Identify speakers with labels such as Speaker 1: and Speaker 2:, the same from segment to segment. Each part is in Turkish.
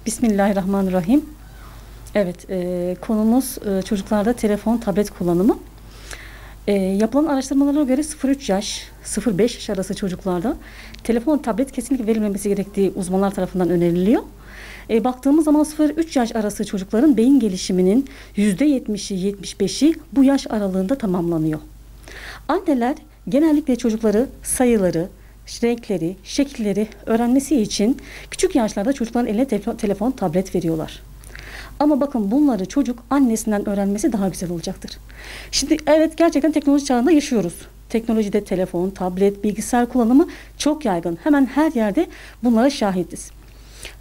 Speaker 1: Bismillahirrahmanirrahim. Evet, konumuz çocuklarda telefon, tablet kullanımı. Yapılan araştırmalara göre 0-3 yaş, 0-5 yaş arası çocuklarda telefon, tablet kesinlikle verilmemesi gerektiği uzmanlar tarafından öneriliyor. Baktığımız zaman 0-3 yaş arası çocukların beyin gelişiminin %70'i, 75'i bu yaş aralığında tamamlanıyor. Anneler genellikle çocukları sayıları, renkleri, şekilleri öğrenmesi için küçük yaşlarda çocukların eline telefon, tablet veriyorlar. Ama bakın bunları çocuk annesinden öğrenmesi daha güzel olacaktır. Şimdi evet, gerçekten teknoloji çağında yaşıyoruz. Teknolojide telefon, tablet, bilgisayar kullanımı çok yaygın. Hemen her yerde bunlara şahitiz.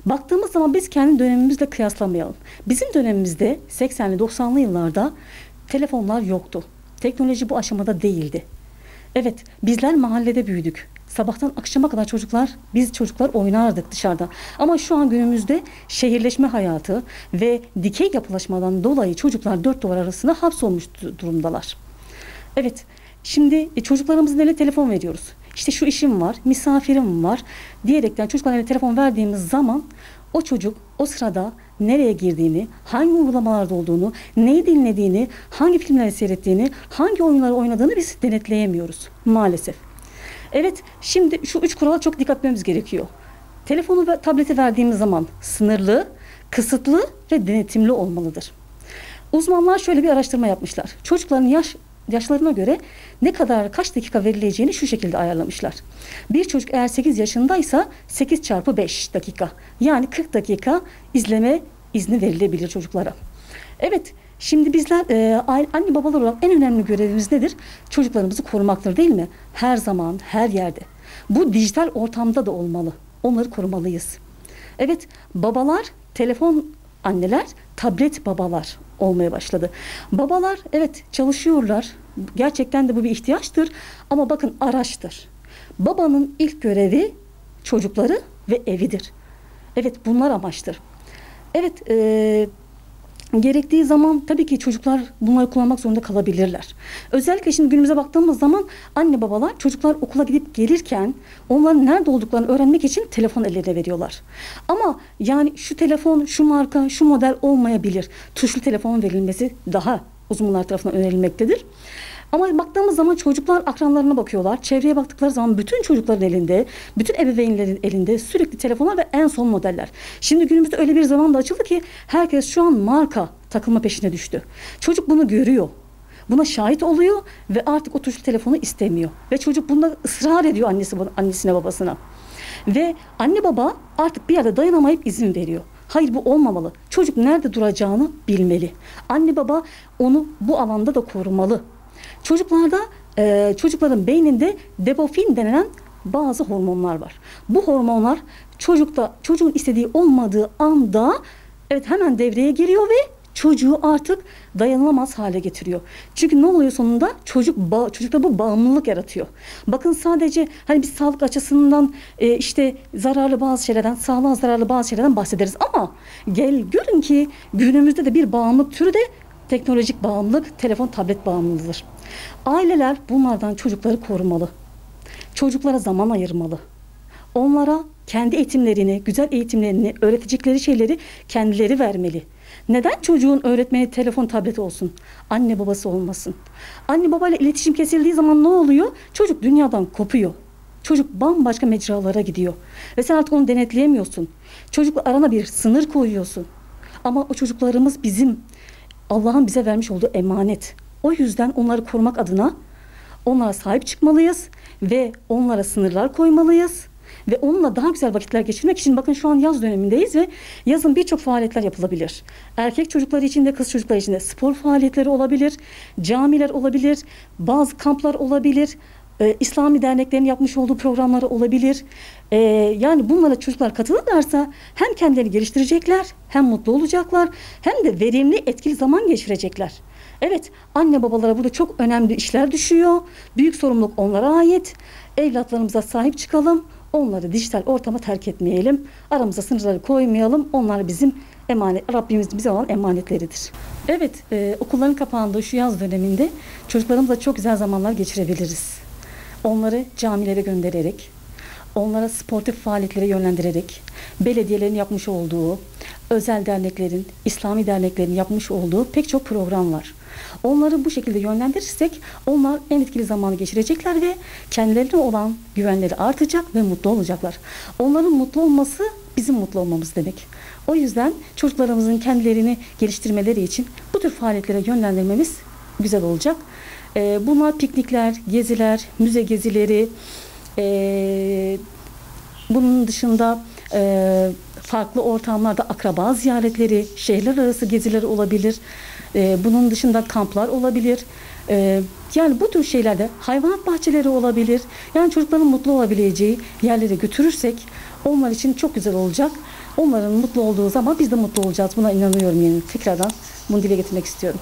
Speaker 1: Baktığımız zaman biz kendi dönemimizle kıyaslamayalım. Bizim dönemimizde 80'li 90'lı yıllarda telefonlar yoktu. Teknoloji bu aşamada değildi. Evet, bizler mahallede büyüdük. Sabahtan akşama kadar biz çocuklar oynardık dışarıda. Ama şu an günümüzde şehirleşme hayatı ve dikey yapılaşmadan dolayı çocuklar dört duvar arasında hapsolmuş durumdalar. Evet, şimdi çocuklarımızın eline telefon veriyoruz. İşte şu işim var, misafirim var diyerekten çocukların eline telefon verdiğimiz zaman o çocuk o sırada nereye girdiğini, hangi uygulamalarda olduğunu, neyi dinlediğini, hangi filmleri seyrettiğini, hangi oyunları oynadığını biz denetleyemiyoruz maalesef. Evet, şimdi şu 3 kurala çok dikkat etmemiz gerekiyor. Telefonu ve tableti verdiğimiz zaman sınırlı, kısıtlı ve denetimli olmalıdır. Uzmanlar şöyle bir araştırma yapmışlar. Çocukların yaşlarına göre kaç dakika verileceğini şu şekilde ayarlamışlar. Bir çocuk eğer 8 yaşındaysa 8 çarpı 5 dakika. Yani 40 dakika izleme izni verilebilir çocuklara. Evet, şimdi bizler anne babalar olarak en önemli görevimiz nedir? Çocuklarımızı korumaktır, değil mi? Her zaman, her yerde. Bu dijital ortamda da olmalı. Onları korumalıyız. Evet, babalar telefon, anneler tablet babalar olmaya başladı. Babalar evet çalışıyorlar. Gerçekten de bu bir ihtiyaçtır. Ama bakın araçtır. Babanın ilk görevi çocukları ve evidir. Evet, bunlar amaçtır. Evet, gerektiği zaman tabii ki çocuklar bunları kullanmak zorunda kalabilirler. Özellikle şimdi günümüze baktığımız zaman anne babalar çocuklar okula gidip gelirken onların nerede olduklarını öğrenmek için telefon ellerine veriyorlar. Ama yani şu telefon, şu marka, şu model olmayabilir. Tuşlu telefon verilmesi daha uzmanlar tarafından önerilmektedir. Ama baktığımız zaman çocuklar akranlarına bakıyorlar. Çevreye baktıkları zaman bütün çocukların elinde, bütün ebeveynlerin elinde sürekli telefonlar ve en son modeller. Şimdi günümüzde öyle bir zaman da açıldı ki herkes şu an marka takılma peşine düştü. Çocuk bunu görüyor. Buna şahit oluyor ve artık o tuşlu telefonu istemiyor. Ve çocuk bunda ısrar ediyor annesine babasına. Ve anne baba artık bir yerde dayanamayıp izin veriyor. Hayır, bu olmamalı. Çocuk nerede duracağını bilmeli. Anne baba onu bu alanda da korumalı. Çocukların beyninde dopamin denilen bazı hormonlar var. Bu hormonlar çocuğun istediği olmadığı anda evet hemen devreye giriyor ve çocuğu artık dayanılamaz hale getiriyor. Çünkü ne oluyor sonunda? Çocukta bu bağımlılık yaratıyor. Bakın sadece hani biz sağlık açısından zararlı bazı şeylerden, sağlığa zararlı bazı şeylerden bahsederiz ama görün ki günümüzde de bir bağımlılık türü de teknolojik bağımlılık, telefon, tablet bağımlılığıdır. Aileler bunlardan çocukları korumalı. Çocuklara zaman ayırmalı. Onlara kendi eğitimlerini, güzel eğitimlerini, öğretecekleri şeyleri kendileri vermeli. Neden çocuğun öğretmeni telefon, tablet olsun? Anne babası olmasın. Anne babayla iletişim kesildiği zaman ne oluyor? Çocuk dünyadan kopuyor. Çocuk bambaşka mecralara gidiyor. Ve sen artık onu denetleyemiyorsun. Çocukla arana bir sınır koyuyorsun. Ama o çocuklarımız Allah'ın bize vermiş olduğu emanet. O yüzden onları korumak adına onlara sahip çıkmalıyız ve onlara sınırlar koymalıyız. Ve onunla daha güzel vakitler geçirmek için bakın şu an yaz dönemindeyiz ve yazın birçok faaliyetler yapılabilir. Erkek çocukları için de kız çocukları için de spor faaliyetleri olabilir, camiler olabilir, bazı kamplar olabilir, İslami derneklerin yapmış olduğu programlar olabilir. Yani bunlara çocuklar katılırlarsa hem kendilerini geliştirecekler, hem mutlu olacaklar, hem de verimli, etkili zaman geçirecekler. Evet, anne babalara burada çok önemli işler düşüyor. Büyük sorumluluk onlara ait. Evlatlarımıza sahip çıkalım. Onları dijital ortama terk etmeyelim. Aramıza sınırları koymayalım. Onlar bizim Rabbimiz bize olan emanetleridir. Evet, okulların kapandığı şu yaz döneminde çocuklarımızla çok güzel zamanlar geçirebiliriz. Onları camilere göndererek, onlara sportif faaliyetlere yönlendirerek, belediyelerin yapmış olduğu özel derneklerin, İslami derneklerin yapmış olduğu pek çok program var. Onları bu şekilde yönlendirirsek onlar en etkili zamanı geçirecekler ve kendilerine olan güvenleri artacak ve mutlu olacaklar. Onların mutlu olması bizim mutlu olmamız demek. O yüzden çocuklarımızın kendilerini geliştirmeleri için bu tür faaliyetlere yönlendirmemiz güzel olacak. Bunlar piknikler, geziler, müze gezileri, bunun dışında farklı ortamlarda akraba ziyaretleri, şehirler arası geziler olabilir. Bunun dışında kamplar olabilir. Yani bu tür şeylerde hayvanat bahçeleri olabilir. Yani çocukların mutlu olabileceği yerlere götürürsek onlar için çok güzel olacak. Onların mutlu olduğu zaman biz de mutlu olacağız. Buna inanıyorum yani. Tekrardan bunu dile getirmek istiyorum.